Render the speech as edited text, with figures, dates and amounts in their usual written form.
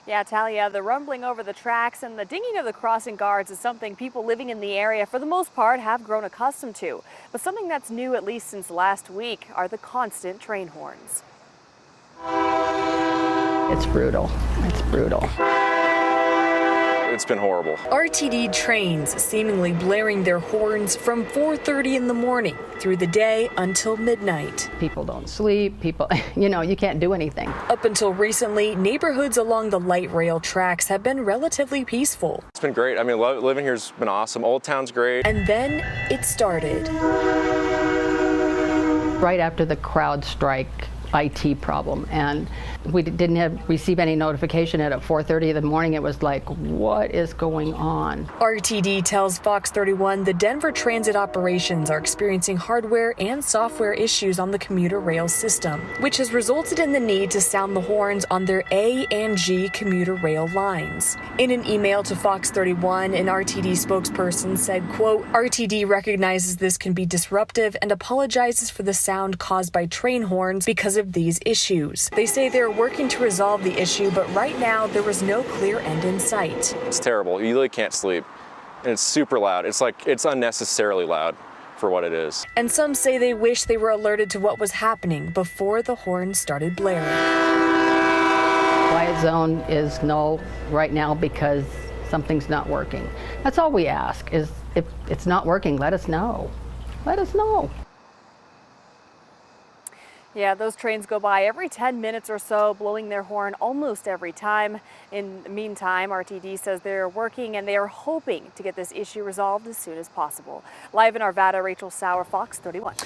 Yeah, Talia, the rumbling over the tracks and the dinging of the crossing guards is something people living in the area, for the most part, have grown accustomed to. But something that's new, at least since last week, are the constant train horns. It's brutal. It's brutal. It's been horrible. RTD trains seemingly blaring their horns from 4:30 in the morning through the day until midnight. People don't sleep. People, you can't do anything. Up until recently, neighborhoods along the light rail tracks have been relatively peaceful. It's been great. I mean, living here's been awesome. Old Town's great. And then it started. Right after the CrowdStrike IT problem, and we didn't receive any notification at 4:30 in the morning. It was like, what is going on? RTD tells Fox 31 the Denver Transit operations are experiencing hardware and software issues on the commuter rail system, which has resulted in the need to sound the horns on their A and G commuter rail lines. In an email to Fox 31, an RTD spokesperson said, quote, RTD recognizes this can be disruptive and apologizes for the sound caused by train horns because of these issues. They say they're working to resolve the issue, but right now there was no clear end in sight. It's terrible. You really can't sleep. And it's super loud. It's unnecessarily loud for what it is. And some say they wish they were alerted to what was happening before the horns started blaring. Quiet zone is no right now because something's not working. That's all we ask is if it's not working, let us know. Let us know. Yeah, those trains go by every 10 minutes or so, blowing their horn almost every time. In the meantime, RTD says they're working and they are hoping to get this issue resolved as soon as possible. Live in Arvada, Rachel Sauer, Fox 31.